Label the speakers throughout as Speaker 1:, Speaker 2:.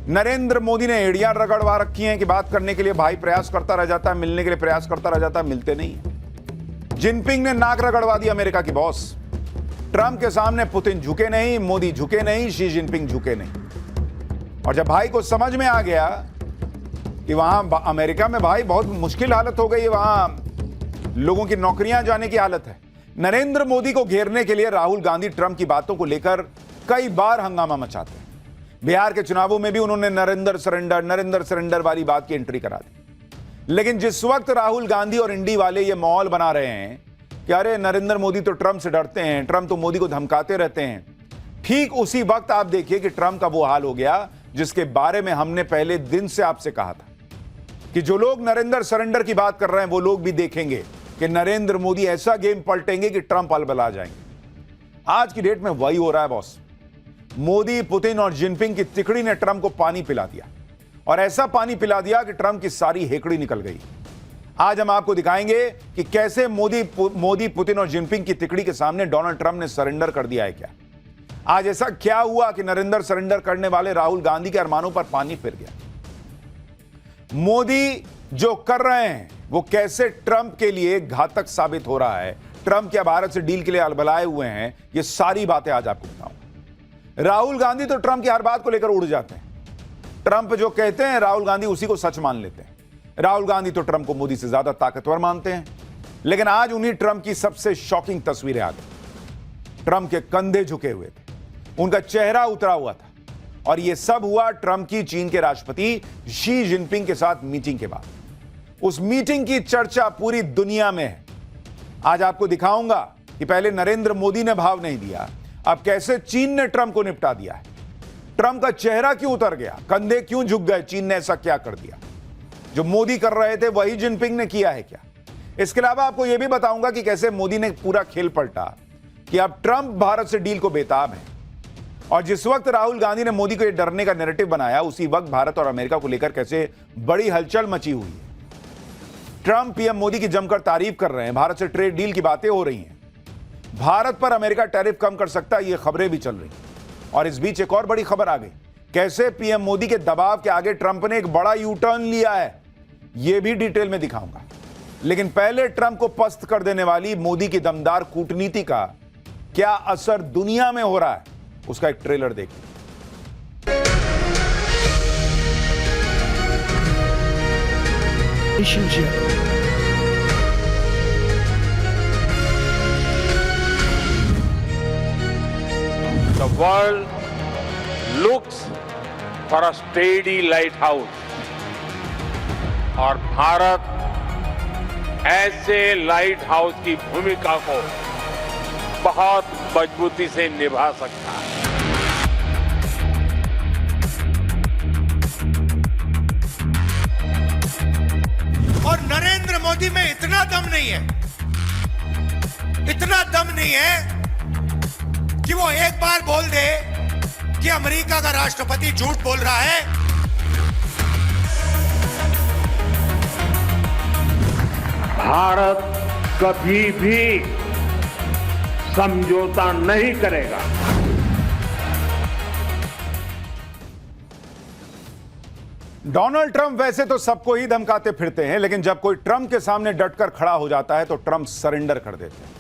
Speaker 1: नरेंद्र मोदी ने एड़ियां रगड़वा रखी हैं कि बात करने के लिए भाई प्रयास करता रह जाता है, मिलने के लिए प्रयास करता रह जाता है, मिलते नहीं है। जिनपिंग ने नाक रगड़वा दी अमेरिका की बॉस। ट्रंप के सामने पुतिन झुके नहीं, मोदी झुके नहीं, शी जिनपिंग झुके नहीं। और जब भाई को समझ में आ गया कि वहां अमेरिका में भाई बहुत मुश्किल हालत हो गई है, वहां लोगों की नौकरियां जाने की हालत है। नरेंद्र मोदी को घेरने के लिए राहुल गांधी ट्रंप की बातों को लेकर कई बार हंगामा मचाते हैं। बिहार के चुनावों में भी उन्होंने नरेंद्र सरेंडर वाली बात की एंट्री करा दी। लेकिन जिस वक्त राहुल गांधी और इंडी वाले ये माहौल बना रहे हैं कि अरे नरेंद्र मोदी तो ट्रंप से डरते हैं, ट्रंप तो मोदी को धमकाते रहते हैं, ठीक उसी वक्त आप देखिए कि ट्रंप का वो हाल हो गया जिसके बारे में हमने पहले दिन से आपसे कहा था कि जो लोग नरेंद्र सरेंडर की बात कर रहे हैं वो लोग भी देखेंगे कि नरेंद्र मोदी ऐसा गेम पलटेंगे कि ट्रंप अलबला जाएंगे। आज की डेट में वही हो रहा है बॉस। मोदी, पुतिन और जिनपिंग की तिकड़ी ने ट्रंप को पानी पिला दिया और ऐसा पानी पिला दिया कि ट्रंप की सारी हेकड़ी निकल गई। आज हम आपको दिखाएंगे कि कैसे मोदी, पुतिन और जिनपिंग की तिकड़ी के सामने डोनाल्ड ट्रंप ने सरेंडर कर दिया है। क्या आज ऐसा क्या हुआ कि नरेंद्र सरेंडर करने वाले राहुल गांधी के अरमानों पर पानी फिर गया। मोदी जो कर रहे हैं वो कैसे ट्रंप के लिए घातक साबित हो रहा है, ट्रंप क्या भारत से डील के लिए अलबलाए हुए हैं, ये सारी बातें आज आपको बताऊंगा। राहुल गांधी तो ट्रंप की हर बात को लेकर उड़ जाते हैं। ट्रंप जो कहते हैं राहुल गांधी उसी को सच मान लेते हैं। राहुल गांधी तो ट्रंप को मोदी से ज्यादा ताकतवर मानते हैं। लेकिन आज उन्हीं ट्रंप की सबसे शॉकिंग तस्वीरें आ गई। ट्रंप के कंधे झुके हुए थे, उनका चेहरा उतरा हुआ था और यह सब हुआ ट्रंप की चीन के राष्ट्रपति शी जिनपिंग के साथ मीटिंग के बाद। उस मीटिंग की चर्चा पूरी दुनिया में है। आज आपको दिखाऊंगा कि पहले नरेंद्र मोदी ने भाव नहीं दिया, अब कैसे चीन ने ट्रंप को निपटा दिया है। ट्रंप का चेहरा क्यों उतर गया, कंधे क्यों झुक गए, चीन ने ऐसा क्या कर दिया। जो मोदी कर रहे थे वही जिनपिंग ने किया है क्या। इसके अलावा आपको यह भी बताऊंगा कि कैसे मोदी ने पूरा खेल पलटा कि अब ट्रंप भारत से डील को बेताब है। और जिस वक्त राहुल गांधी ने मोदी को यह डरने का नैरेटिव बनाया, उसी वक्त भारत और अमेरिका को लेकर कैसे बड़ी हलचल मची हुई है। ट्रंप पीएम मोदी की जमकर तारीफ कर रहे हैं, भारत से ट्रेड डील की बातें हो रही हैं, भारत पर अमेरिका टैरिफ कम कर सकता है, ये खबरें भी चल रही। और इस बीच एक और बड़ी खबर आ गई, कैसे पीएम मोदी के दबाव के आगे ट्रंप ने एक बड़ा यू टर्न लिया है, यह भी डिटेल में दिखाऊंगा। लेकिन पहले ट्रंप को पस्त कर देने वाली मोदी की दमदार कूटनीति का क्या असर दुनिया में हो रहा है, उसका एक ट्रेलर देखिए।
Speaker 2: The world looks for a steady lighthouse और भारत ऐसे लाइट हाउस की भूमिका को बहुत मजबूती से निभा सकता है।
Speaker 3: और नरेंद्र मोदी में इतना दम नहीं है कि वो एक बार बोल दे कि अमेरिका का राष्ट्रपति झूठ बोल रहा है।
Speaker 2: भारत कभी भी समझौता नहीं करेगा।
Speaker 1: डोनाल्ड ट्रंप वैसे तो सबको ही धमकाते फिरते हैं, लेकिन जब कोई ट्रंप के सामने डटकर खड़ा हो जाता है तो ट्रंप सरेंडर कर देते हैं।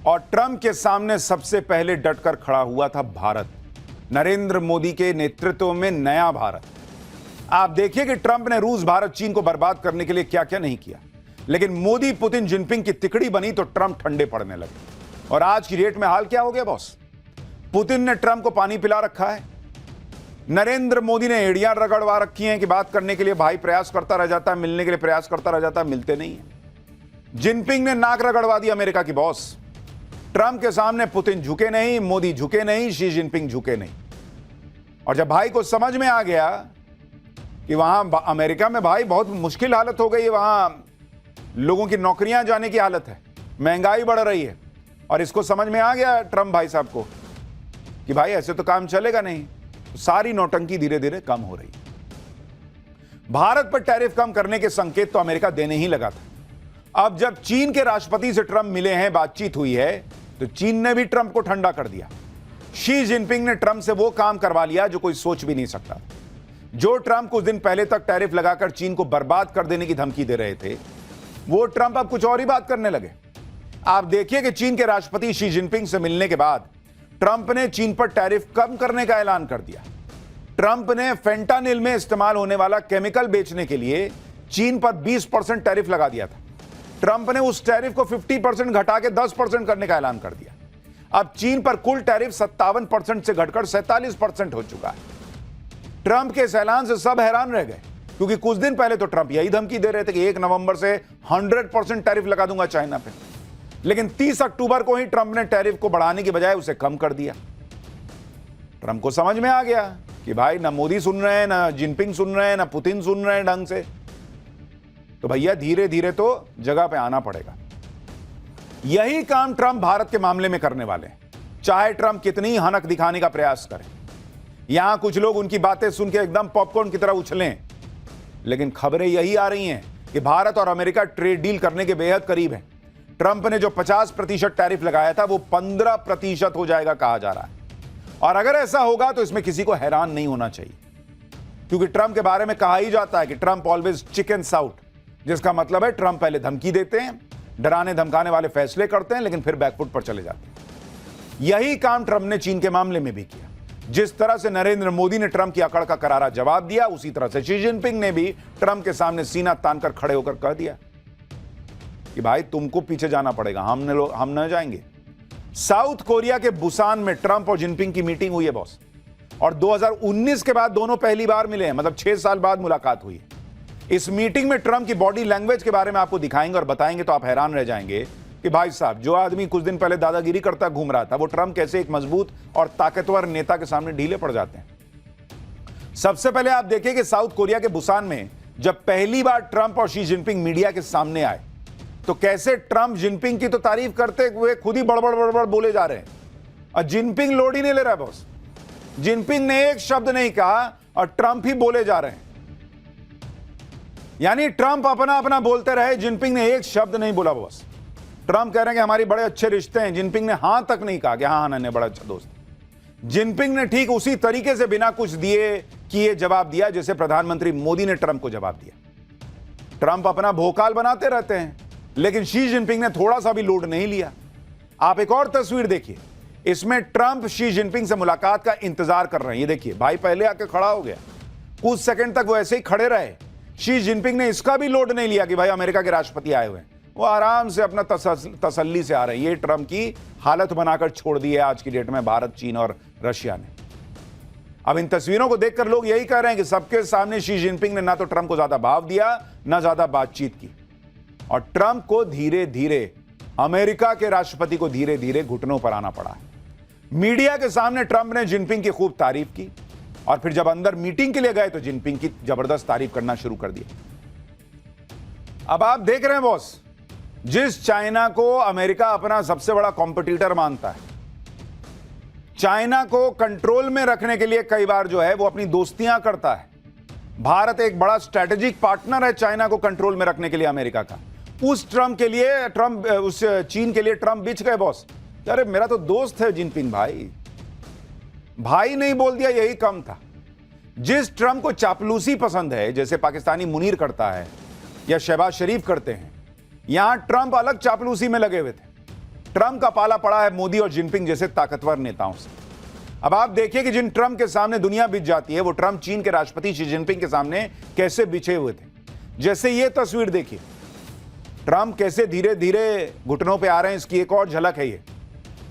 Speaker 1: और ट्रंप के सामने सबसे पहले डटकर खड़ा हुआ था भारत, नरेंद्र मोदी के नेतृत्व में नया भारत। आप देखिए कि ट्रंप ने रूस, भारत, चीन को बर्बाद करने के लिए क्या क्या नहीं किया। लेकिन मोदी, पुतिन, जिनपिंग की तिकड़ी बनी तो ट्रंप ठंडे पड़ने लगे। और आज की डेट में हाल क्या हो गया बॉस। पुतिन ने ट्रंप को पानी पिला रखा है, नरेंद्र मोदी ने एड़ियां रगड़वा रखी हैं कि बात करने के लिए भाई प्रयास करता रह जाता है, मिलने के लिए प्रयास करता रह जाता है, मिलते नहीं है। जिनपिंग ने नाक रगड़वा दी अमेरिका की बॉस। ट्रंप के सामने पुतिन झुके नहीं, मोदी झुके नहीं, शी जिनपिंग झुके नहीं। और जब भाई को समझ में आ गया कि वहां अमेरिका में भाई बहुत मुश्किल हालत हो गई है, वहां लोगों की नौकरियां जाने की हालत है, महंगाई बढ़ रही है, और इसको समझ में आ गया ट्रंप भाई साहब को कि भाई ऐसे तो काम चलेगा नहीं, तो सारी नौटंकी धीरे धीरे कम हो रही। भारत पर टैरिफ कम करने के संकेत तो अमेरिका देने ही लगा था। अब जब चीन के राष्ट्रपति से ट्रंप मिले हैं, बातचीत हुई है, तो चीन ने भी ट्रंप को ठंडा कर दिया। शी जिनपिंग ने ट्रंप से वो काम करवा लिया जो कोई सोच भी नहीं सकता। जो ट्रंप कुछ दिन पहले तक टैरिफ लगाकर चीन को बर्बाद कर देने की धमकी दे रहे थे, वो ट्रंप अब कुछ और ही बात करने लगे। आप देखिए कि चीन के राष्ट्रपति शी जिनपिंग से मिलने के बाद ट्रंप ने चीन पर टैरिफ कम करने का ऐलान कर दिया। ट्रंप ने फेंटानिल में इस्तेमाल होने वाला केमिकल बेचने के लिए चीन पर 20% टैरिफ लगा दिया था। ट्रंप ने उस टैरिफ को 50% घटा के 10% करने का ऐलान कर दिया। अब चीन पर कुल टैरिफ 57% से घटकर 47% हो चुका है। ट्रंप के इस ऐलान से सब हैरान रह गए, क्योंकि कुछ दिन पहले तो ट्रंप यही धमकी दे रहे थे कि 1 नवंबर से 100% टैरिफ लगा दूंगा चाइना पे। लेकिन 30 अक्टूबर को ही ट्रंप ने टैरिफ को बढ़ाने की बजाय उसे कम कर दिया। ट्रंप को समझ में आ गया कि भाई ना मोदी सुन रहे हैं, ना जिनपिंग सुन रहे हैं, ना पुतिन सुन रहे हैं ढंग से, तो भैया धीरे धीरे तो जगह पे आना पड़ेगा। यही काम ट्रंप भारत के मामले में करने वाले हैं, चाहे ट्रंप कितनी ही हनक दिखाने का प्रयास करें। यहां कुछ लोग उनकी बातें सुन के एकदम पॉपकॉर्न की तरह उछलें, लेकिन खबरें यही आ रही हैं कि भारत और अमेरिका ट्रेड डील करने के बेहद करीब हैं। ट्रंप ने जो 50% टैरिफ लगाया था वो 15% हो जाएगा कहा जा रहा है। और अगर ऐसा होगा तो इसमें किसी को हैरान नहीं होना चाहिए, क्योंकि ट्रंप के बारे में कहा ही जाता है कि ट्रंप ऑलवेज चिकन आउट, जिसका मतलब है ट्रंप पहले धमकी देते हैं, डराने धमकाने वाले फैसले करते हैं, लेकिन फिर बैकफुट पर चले जाते हैं। यही काम ट्रंप ने चीन के मामले में भी किया। जिस तरह से नरेंद्र मोदी ने ट्रंप की अकड़ का करारा जवाब दिया, उसी तरह से शी जिनपिंग ने भी ट्रंप के सामने सीना तानकर खड़े होकर कह दिया कि भाई तुमको पीछे जाना पड़ेगा, हम न जाएंगे। साउथ कोरिया के बुसान में ट्रंप और जिनपिंग की मीटिंग हुई है बॉस, और 2019 के बाद दोनों पहली बार मिले हैं, मतलब 6 साल बाद मुलाकात हुई है। इस मीटिंग में ट्रंप की बॉडी लैंग्वेज के बारे में आपको दिखाएंगे और बताएंगे तो आप हैरान रह जाएंगे कि भाई साहब, जो आदमी कुछ दिन पहले दादागिरी करता घूम रहा था, वो ट्रंप कैसे एक मजबूत और ताकतवर नेता के सामने ढीले पड़ जाते हैं। सबसे पहले आप देखिए कि साउथ कोरिया के बुसान में जब पहली बार ट्रंप और शी जिनपिंग मीडिया के सामने आए, तो कैसे ट्रंप जिनपिंग की तो तारीफ करते हुए खुद ही बड़बड़ बोले जा रहे हैं, और जिनपिंग लोड ही नहीं ले रहा बॉस। जिनपिंग ने एक शब्द नहीं कहा और ट्रंप ही बोले जा रहे हैं। यानी ट्रंप अपना बोलते रहे, जिनपिंग ने एक शब्द नहीं बोला बॉस। ट्रंप कह रहे हैं कि हमारी बड़े अच्छे रिश्ते हैं, जिनपिंग ने हां तक नहीं कहा कि हाँ नन्हे बड़ा अच्छा दोस्त। जिनपिंग ने ठीक उसी तरीके से बिना कुछ दिए किए जवाब दिया जैसे प्रधानमंत्री मोदी ने ट्रंप को जवाब दिया। ट्रंप अपना भोकाल बनाते रहते हैं, लेकिन शी जिनपिंग ने थोड़ा सा भी लोड नहीं लिया। आप एक और तस्वीर देखिए, इसमें ट्रंप शी जिनपिंग से मुलाकात का इंतजार कर रहे हैं। ये देखिए, भाई पहले आके खड़ा हो गया, कुछ सेकंड तक वो ऐसे ही खड़े रहे। शी जिनपिंग ने इसका भी लोड नहीं लिया कि भाई अमेरिका के राष्ट्रपति आए हुए हैं, वो आराम से अपना तसल्ली से आ रहे हैं। ये ट्रंप की हालत बनाकर छोड़ दी है आज की डेट में भारत, चीन और रशिया ने। अब इन तस्वीरों को देखकर लोग यही कह रहे हैं कि सबके सामने शी जिनपिंग ने ना तो ट्रंप को ज्यादा भाव दिया, ना ज्यादा बातचीत की, और ट्रंप को धीरे धीरे, अमेरिका के राष्ट्रपति को धीरे धीरे घुटनों पर आना पड़ा है। मीडिया के सामने ट्रंप ने जिनपिंग की खूब तारीफ की, और फिर जब अंदर मीटिंग के लिए गए तो जिनपिंग की जबरदस्त तारीफ करना शुरू कर दिया। अब आप देख रहे हैं बॉस, जिस चाइना को अमेरिका अपना सबसे बड़ा कॉम्पिटिटर मानता है, चाइना को कंट्रोल में रखने के लिए कई बार जो है वो अपनी दोस्तियां करता है। भारत एक बड़ा स्ट्रेटेजिक पार्टनर है चाइना को कंट्रोल में रखने के लिए अमेरिका का। उस चीन के लिए ट्रंप बिछ गए बॉस। अरे मेरा तो दोस्त है जिनपिंग भाई नहीं बोल दिया, यही कम था। जिस ट्रंप को चापलूसी पसंद है, जैसे पाकिस्तानी मुनीर करता है या शहबाज शरीफ करते हैं, यहां ट्रंप अलग चापलूसी में लगे हुए थे। ट्रंप का पाला पड़ा है मोदी और जिनपिंग जैसे ताकतवर नेताओं से। अब आप देखिए कि जिन ट्रंप के सामने दुनिया बिछ जाती है, वो ट्रंप चीन के राष्ट्रपति शी जिनपिंग के सामने कैसे बिछे हुए थे। जैसे ये तस्वीर देखिए, ट्रंप कैसे धीरे धीरे घुटनों पे आ रहे हैं, इसकी एक और झलक है ये।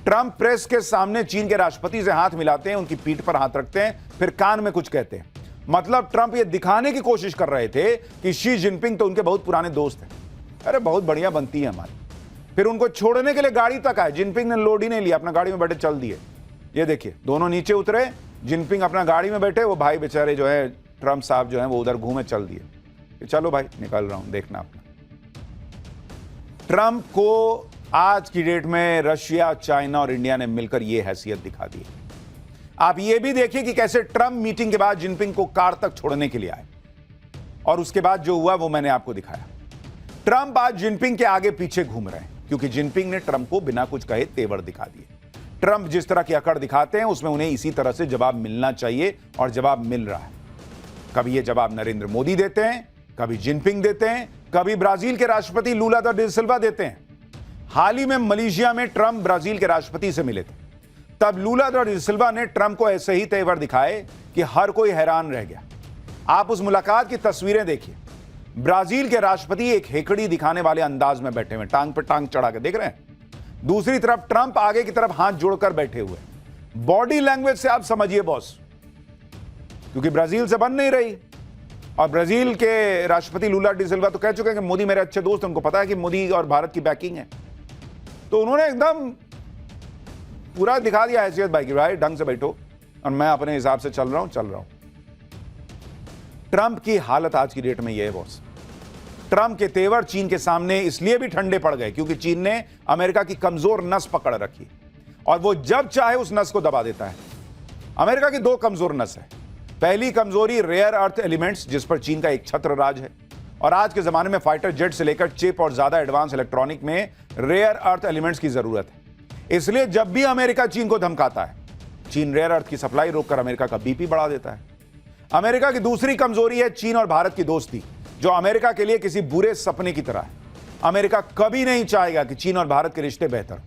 Speaker 1: ट्रंप प्रेस के सामने चीन के राष्ट्रपति से हाथ मिलाते हैं, उनकी पीठ पर हाथ रखते हैं, फिर कान में कुछ कहते हैं। मतलब ट्रंप ये दिखाने की कोशिश कर रहे थे कि शी जिनपिंग तो उनके बहुत पुराने दोस्त हैं। अरे बहुत बढ़िया बनती है हमारी। फिर उनको छोड़ने के लिए गाड़ी तक आए, जिनपिंग ने लोड ही नहीं लिया, अपना गाड़ी में बैठे चल दिए। ये देखिए, दोनों नीचे उतरे, जिनपिंग अपना गाड़ी में बैठे, वो भाई बेचारे जो है ट्रंप साहब जो है वो उधर घूमे चल दिए। चलो भाई निकल रहा हूं, देखना अपना। ट्रंप को आज की डेट में रशिया, चाइना और इंडिया ने मिलकर यह हैसियत दिखा दी। आप यह भी देखिए कि कैसे ट्रंप मीटिंग के बाद जिनपिंग को कार तक छोड़ने के लिए आए, और उसके बाद जो हुआ वो मैंने आपको दिखाया। ट्रंप आज जिनपिंग के आगे पीछे घूम रहे हैं, क्योंकि जिनपिंग ने ट्रंप को बिना कुछ कहे तेवर दिखा दिए। ट्रंप जिस तरह की अकड़ दिखाते हैं, उसमें उन्हें इसी तरह से जवाब मिलना चाहिए, और जवाब मिल रहा है। कभी ये जवाब नरेंद्र मोदी देते हैं, कभी जिनपिंग देते हैं, कभी ब्राजील के राष्ट्रपति लूला दा सिल्वा देते हैं। हाल ही में मलेशिया में ट्रंप ब्राजील के राष्ट्रपति से मिले थे। तब लूला दा सिल्वा ने ट्रंप को ऐसे ही तेवर दिखाए कि हर कोई हैरान रह गया। आप उस मुलाकात की तस्वीरें देखिए। ब्राजील के राष्ट्रपति एक हेकड़ी दिखाने वाले अंदाज में बैठे हुए, टांग पर टांग चढ़ा के, देख रहे हैं। दूसरी तरफ ट्रंप आगे की तरफ हाथ जोड़कर बैठे हुए। बॉडी लैंग्वेज से आप समझिए बॉस, क्योंकि ब्राजील से बन नहीं रही। और ब्राजील के राष्ट्रपति लूला डी सिल्वा तो कह चुके हैं कि मोदी मेरे अच्छे दोस्त हैं, उनको पता है कि मोदी और भारत की बैकिंग है। तो उन्होंने एकदम पूरा दिखा दिया हैसियत भाई की, भाई ढंग से बैठो और मैं अपने हिसाब से चल रहा हूं। ट्रंप की हालत आज की डेट में यह है बॉस। ट्रंप के तेवर चीन के सामने इसलिए भी ठंडे पड़ गए क्योंकि चीन ने अमेरिका की कमजोर नस पकड़ रखी और वो जब चाहे उस नस को दबा देता है। अमेरिका की दो कमजोर नस है। पहली कमजोरी रेयर अर्थ एलिमेंट्स, जिस पर चीन का एक छत्र राज है। और आज के जमाने में फाइटर जेट से लेकर चिप और ज्यादा एडवांस इलेक्ट्रॉनिक में रेयर अर्थ एलिमेंट्स की जरूरत है। इसलिए जब भी अमेरिका चीन को धमकाता है, चीन रेयर अर्थ की सप्लाई रोककर अमेरिका का बीपी बढ़ा देता है। अमेरिका की दूसरी कमजोरी है चीन और भारत की दोस्ती, जो अमेरिका के लिए किसी बुरे सपने की तरह है। अमेरिका कभी नहीं चाहेगा कि चीन और भारत के रिश्ते बेहतर हों।